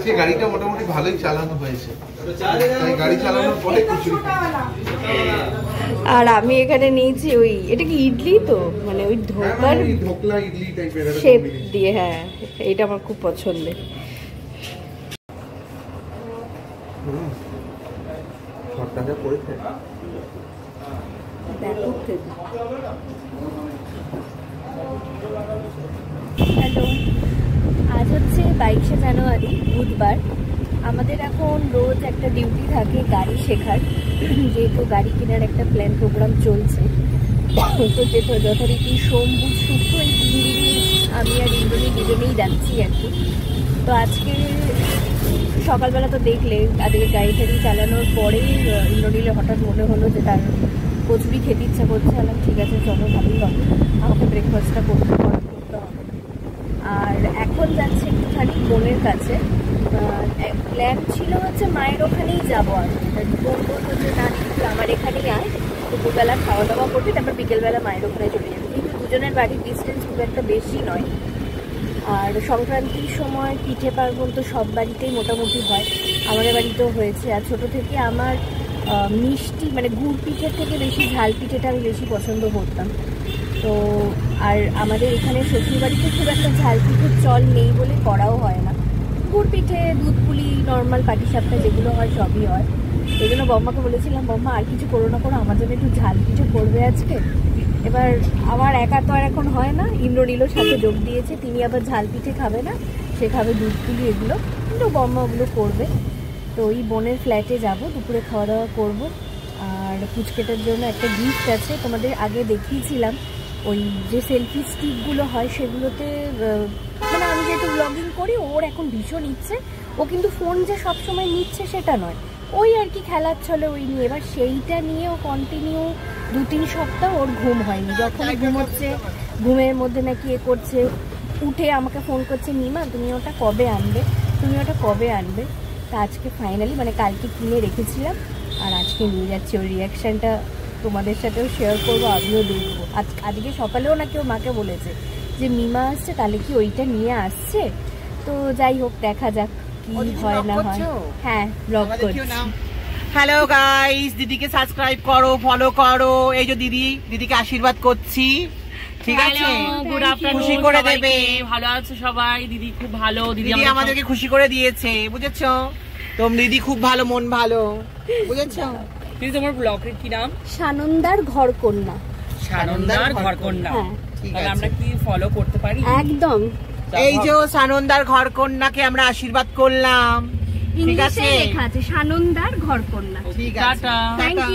আজকে গাড়িটা মোটামুটি ভালোই চালানো হয়েছে, তাই গাড়ি চালানোর পরে খিচুড়ি। আর আমি এখানে নিয়েছি ওই, এটা কি ইডলি তো, মানে ওই ঢোকলা ইডলি টাইপের শেপ দিয়ে। হ্যাঁ, এটা আমার খুব পছন্দের। হ্যালো, আজ হচ্ছে 22শে জানুয়ারি, বুধবার। আমাদের এখন রোজ একটা ডিউটি থাকে গাড়ি শেখার, যেহেতু গাড়ি কেনার একটা প্ল্যান প্রোগ্রাম চলছে। তো যেহেতু যথারীতি সোম, বুধ, শুক্র এই 3 দিনই আমি আর ইন্দ্রনী দুজনেই যাচ্ছি আর কি। তো আজকে সকালবেলা তো দেখলে, আজকে গাড়ি টাড়ি চালানোর পরেই ইন্দ্রনীলে হঠাৎ মনে হলো যে তার কচুরি খেতে ইচ্ছা করছে। আলাম ঠিক আছে চলো, ভালোই হবে, আমাকে ব্রেকফাস্টটা করতে হবে। আর এখন যাচ্ছে একটুখানি বোনের কাছে। প্ল্যান ছিল হচ্ছে মায়ের ওখানেই যাবো। আর বোন বলতো যে না একটু আমার এখানেই আয়, দুপুরবেলা খাওয়া দাওয়া করবি, তারপর বিকেলবেলা মায়ের ওখানে চলে যাবে। কিন্তু দুজনের বাড়ির ডিস্টেন্স খুব একটা বেশি নয়। আর সংক্রান্তির সময় পিঠে পার্বণ তো সব বাড়িতেই মোটামুটি হয়, আমাদের বাড়িতেও হয়েছে। আর ছোটো থেকে আমার মিষ্টি মানে গুড় পিঠের থেকে বেশি ঝাল পিঠেটা আমি বেশি পছন্দ করতাম। তো আর আমাদের এখানে শ্বশুরবাড়িতে খুব একটা ঝাল পিঠের চল নেই বলে করাও হয় না। গুড় পিঠে, দুধ পুলি, নর্মাল পাটিসাপটা যেগুলো হয় সবই হয়। এই জন্য বম্মাকে বলেছিলাম, বম্মা আর কিছু করো না করো, আমার জন্য একটু ঝাল পিঠে করবে আজকে। এবার আমার একা তো আর এখন হয় না, ইন্দ্রনীলও সাথে যোগ দিয়েছে। তিনি আবার ঝাল পিঠে খাবে না, সে খাবে দুধ পুলি এগুলো, কিন্তু বম্মা ওগুলো করবে। তো ওই বোনের ফ্ল্যাটে যাব, দুপুরে খাওয়া দাওয়া করবো। আর পুচকেটার জন্য একটা গিফট আছে, তোমাদের আগে দেখিয়েছিলাম। ওই যে সেলফি স্টিকগুলো হয় সেগুলোতে, মানে আমি যেহেতু ব্লগিং করি, ওর এখন ভীষণ ইচ্ছে। ও কিন্তু ফোন যে সবসময় নিচ্ছে সেটা নয়, ওই আর কি খেলার ছলে ওই নিয়ে। এবার সেইটা নিয়ে ও কন্টিনিউ 2-3 সপ্তাহ ওর ঘুম হয়নি। যখন ঘুমোচ্ছে, ঘুমের মধ্যে নাকি এ করছে, উঠে আমাকে ফোন করছে, নিমা তুমি ওটা কবে আনবে, তুমি ওটা কবে আনবে। তা আজকে ফাইনালি, মানে কালকে কিনে রেখেছিলাম আর আজকে নিয়ে যাচ্ছি। ওর রিয়াকশানটা তোমাদের সাথেও শেয়ার করবো, আমিও দেখবো। আজকে সকালেও না কেউ মাকে বলেছে যে মিমা আসছে, তাহলে কি ওইটা নিয়ে আসছে। তো যাই হোক, দেখা যাক কি হয় না হয়। হ্যাঁ, ব্লগ করছি। হ্যালো গাইস, দিদিকে সাবস্ক্রাইব করো, ফলো করো। এই যে দিদিকে আশীর্বাদ করছি, ঠিক আছে? গুড আফটারনুন, খুশি করে দেবে। ভালো আছো সবাই? দিদি খুব ভালো, দিদি আমাদেরকে খুশি করে দিয়েছে, বুঝেছো? তোম দিদি খুব ভালো, মন ভালো, বুঝেছো? দিদি তোমার ব্লগের কি নাম? সানন্দার ঘরকন্যা। সানন্দার ঘরকন্যা। তাহলে আমরা কি ফলো করতে পারি? একদম। এই যে সানন্দার ঘরকন্যাকে আমরা আশীর্বাদ করলাম, ঠিক আছে? লেখা আছে সানন্দার ঘরকন্যা। ঠিক আছে,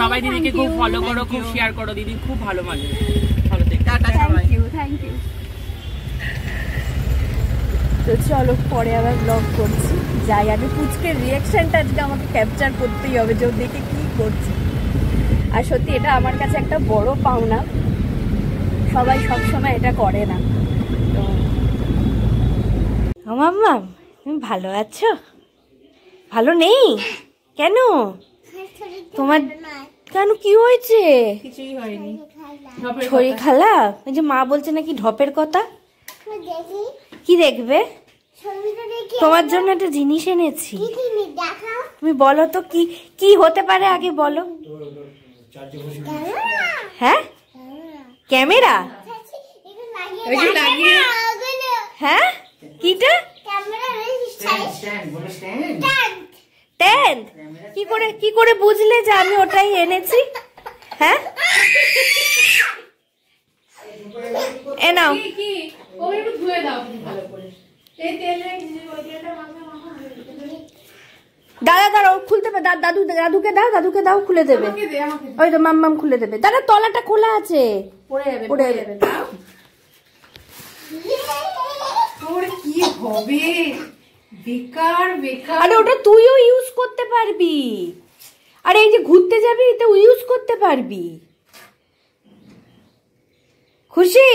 সবাই দিদিকে খুব ফলো করো, খুব শেয়ার করো। দিদি খুব ভালো মানুষ। ভালো থেকো। টাটা সবাই। Thank you. তো চলো, পরে আবার ব্লগ করছি। যাই, আগে পুচকের রিয়াকশনটা আজকে আমাকে ক্যাপচার করতেই হবে, যে দেখে কি করছি। আর সত্যি এটা আমার কাছে একটা বড় পাওনা, সবাই সবসময় এটা করে না। তো মাম্মা, তুমি ভালো আছো? ভালো নেই কেন? তোমার কেন, কি হয়েছে? কিছুই হয়নি, শরীর খারাপ? ওই যে মা বলছে নাকি ঢপের কথা। কি দেখবে? তোমার জন্য একটা জিনিস এনেছি। তুমি বলো তো কি কি হতে পারে, আগে বলো। হ্যাঁ, ক্যামেরা। হ্যাঁ, কিটা? স্ট্যান্ড। কি করে বুঝলে যে আমি ওটাই এনেছি? হ্যাঁ, এ নাও। দাদা দাঁড়াও, খুলতে পারে। দাদুকে দাও, খুলে দেবে। ওই তো মাম্মাম খুলে দেবে। দাদা, তলাটা খোলা আছে, পড়ে যাবে। কি হবে? বেকার বেকার। আরে ওটা তুইও ইউজ করতে পারবি। আরে এই যে ঘুরতে যাবি, তো ইউজ করতে পারবি। খুশি?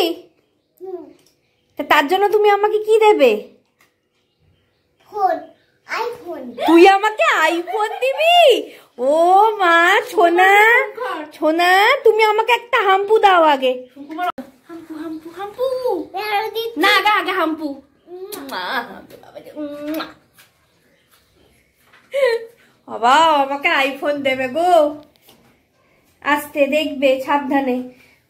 তার জন্য তুমি আমাকে কি দেবে? তুই আমাকে আইফোন দিবি? ও মা, ছোনা ছোনা, তুমি আমাকে একটা হাম্পু দাও আগে। হাম্পু না, আগে হাম্পু। বাবা আমাকে আইফোন দেবে গো। আস্তে দেখবে, সাবধানে।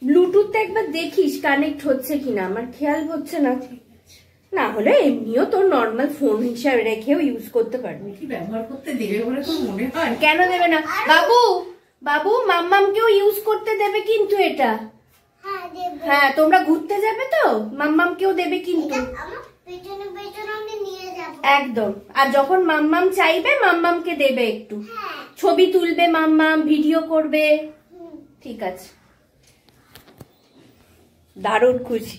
ব্লুটুথ একবার দেখিস কানেক্ট হচ্ছে কিনা, আমার খেয়াল হচ্ছে না। না হলে এমনিও তোর নর্মাল ফোন হিসাবে রেখেও ইউজ করতে পারবি। কি ব্যবহার করতে দেবে বলে তোর মনে হয়? কেন দেবে না? বাবু বাবু মাম্মামকেও ইউজ করতে দেবে কিন্তু এটা। হ্যাঁ তোমরা ঘুরতে যাবে তো, মাম্মামকেও দেবে কিন্তু একদম। আর যখন মাম্মাম চাইবে মাম্মামকে দেবে, একটু ছবি তুলবে মাম্মাম, ভিডিও করবে। ঠিক আছে, দারুণ খুশি।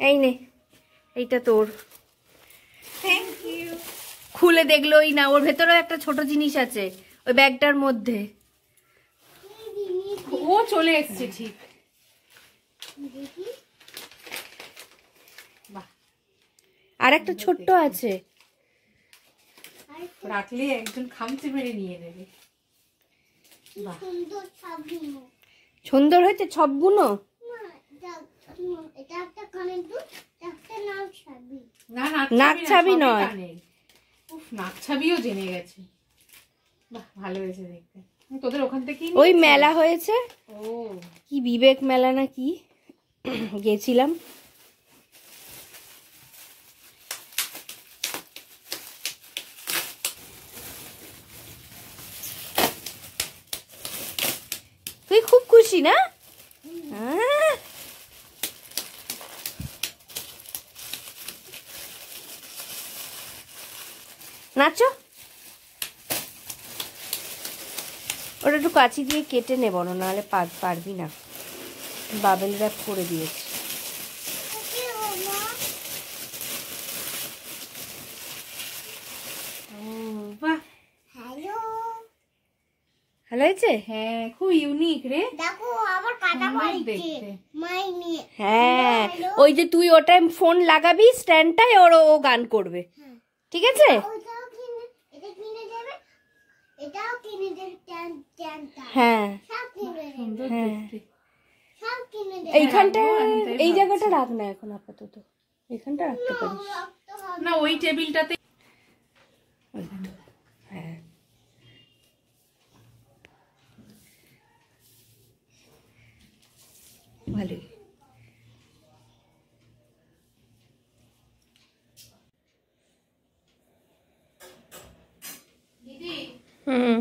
এই নে, এইটা তোর। Thank you. খুলে দেখলোই না, ওর ভেতরেও একটা ছোট জিনিস আছে ওই ব্যাগটার মধ্যে। ও চলে এসছে ঠিক। আর একটা ছোট্ট আছে, রাখলে একজন খামচে মেরে নিয়ে নেবে। সুন্দর হয়েছে সবগুলো। না নাক ছাবি নয়, নাক ছাবিও জেনে গেছে। বাহ ভালো হয়েছে দেখতে। তোদের ওখান থেকে ওই মেলা হয়েছে, ও কি বিবেক মেলা না কি, গেছিলাম। তুই খুব খুশি না? নাচো, ওটা একটু কাঁচি দিয়ে কেটে নেব, নাহলে পারবি না। বাবেল র্যাপ করে দিয়েছি। বাহ ভালো হয়েছে? হ্যাঁ খুব ইউনিক রে। দেখো আবার কাটা পড়ছে মাই নিয়ে। হ্যাঁ ওই যে তুই ওটাই ফোন লাগাবি স্ট্যান্ডটায়, ওর ও গান করবে। ঠিক আছে, ওইটাও কিনে, এটা কিনে দেবে, এটাও কিনে দেবে, ট্যানটা হ্যাঁ সব কিনে দেবে, হ্যাঁ। সব কিনে দেবে। এইখানটা, এই জায়গাটা রাখ না এখন আপাতত, এখানটা রাখতে পারিস। না ওই টেবিলটাতে হ্যাঁ ভালোই। হুম,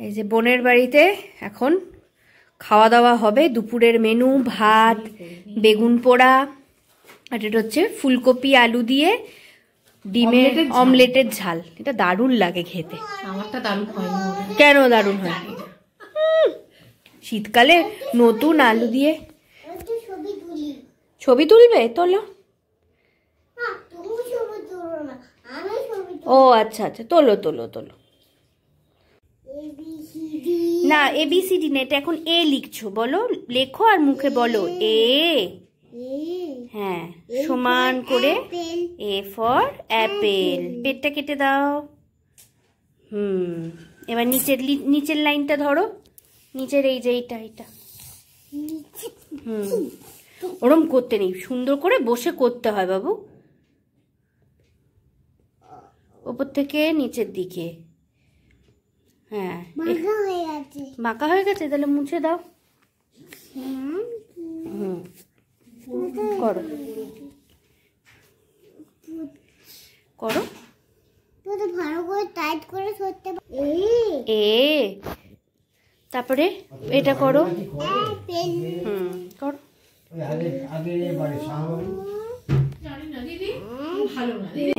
এই যে বোনের বাড়িতে এখন খাওয়া দাওয়া হবে। দুপুরের মেনু ভাত, বেগুন পোড়া, আর এটা হচ্ছে ফুলকপি আলু দিয়ে ডিমের অমলেটের ঝাল। এটা দারুণ লাগে খেতে। আমারটা দারুণ হয়নি। কেন দারুণ হয়? শীতকালে নতুন আলু দিয়ে একটু ছবি তুলি। ছবি তুলবে? তোলো। না তুমি ছবি তুলো না, আমি ছবি ও আচ্ছা আচ্ছা, তোলো তোলো তোলো। ABCD না ABCD না, এটা এখন এ লিখছো, বলো, লেখো আর মুখে বলো এ। হ্যাঁ সমান করে, এ ফর অ্যাপেল। পেটটা কেটে দাও। এবার নিচের লাইনটা ধরো, নিচের এই যে এইটা। ওরম করতে নেই, সুন্দর করে বসে করতে হয় বাবু, উপর থেকে নিচের দিকে। হ্যাঁ মাখা হয়ে গেছে। বাঁকা হয়ে গেছে, তাহলে মুছে দাও। করো করো। তো ভালো করে টাইট করে ধরতে এ তারপরে এটা করো। অ্যাপেল। করো।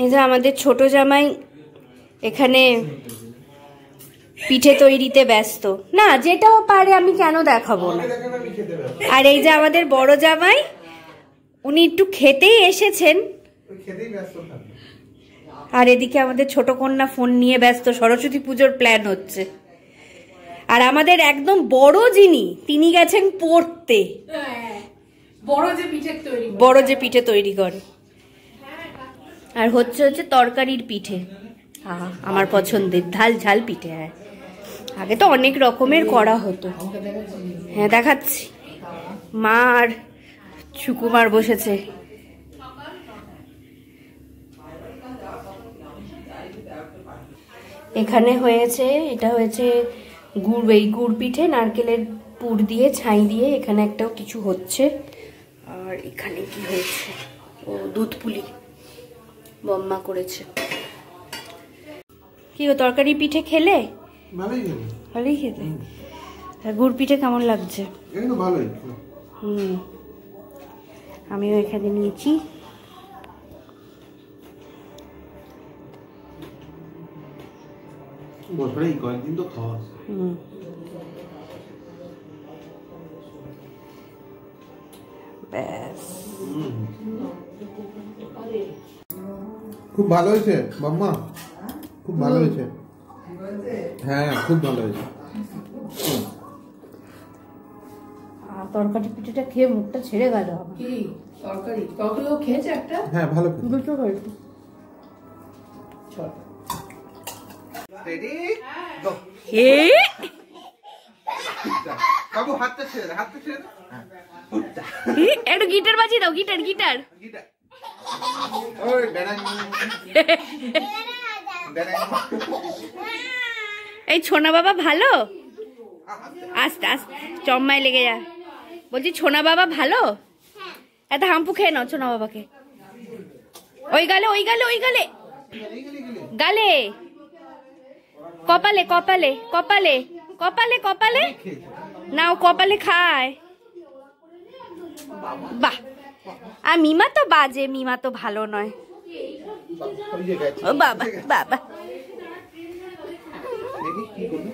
এই যে আমাদের ছোট জামাই এখানে পিঠে তৈরিতে ব্যস্ত। না যেটাও পারে আমি কেন দেখাবো না। আর এই যে আমাদের বড় জামাই, উনি একটু খেতেই এসেছেন। আর এদিকে আমাদের ছোট কন্যা ফোন নিয়ে ব্যস্ত, সরস্বতী পুজোর প্ল্যান হচ্ছে। আর আমাদের একদম বড় যিনি, তিনি গেছেন পড়তে। বড় যে পিঠে তৈরি করে। আর হচ্ছে তরকারির পিঠে, আমার পছন্দের ঝাল ঝাল পিঠে। হ্যাঁ আগে তো অনেক রকমের করা হতো। হ্যাঁ দেখাচ্ছি। মা আর সুকুমার বসেছে। এখানে হয়েছে, এটা হয়েছে গুড় পিঠে, নারকেলের পুর দিয়ে ছাই দিয়ে। এখানে একটাও কিছু হচ্ছে। আর এখানে কি হয়েছে, ও দুধ পুলি বম্মা করেছে। কি গো, তরকারি পিঠে খেলে? ভালোই খেতে। আর গুড় পিঠে কেমন লাগছে? ভালোই। আমিও এখানে নিয়েছি। কয়েকদিন তো খাওয়া। ব্যাস, খুব ভালো হয়েছে মাম্মা, খুব ভালো হয়েছে। হ্যাঁ খুব ভালো হয়েছে। তরকারি পিঠেটা খেয়ে মুখটা ছেড়ে গেল। কি তরকারি? তরকারিও খেয়েছে একটা? হ্যাঁ ভালো। দুটো হয়েছে। রেডি? বাবু হাতটা ছেড়ে দে, হাতটা ছেড়ে দে। একটু গিটার বাজিয়ে দাও, গিটার গিটার। ওই ড্যাডাং ড্যাডাং। এই ছোনা বাবা ভালো? আস্তে আস্তে চম্মায় লেগে যা। বলছি ছোনা বাবা ভালো? এত হাম্পু খেয়ে নাও ছোনা বাবাকে। ওই গালে ওই গালে ওই গালে গালে, কপালে কপালে কপালে কপালে কপালে নাও, কপালে খায়। বাহ, আর মিমা তো বাজে, মিমা তো ভালো নয়। ও বাবা বাবা, দেখি কি করবি।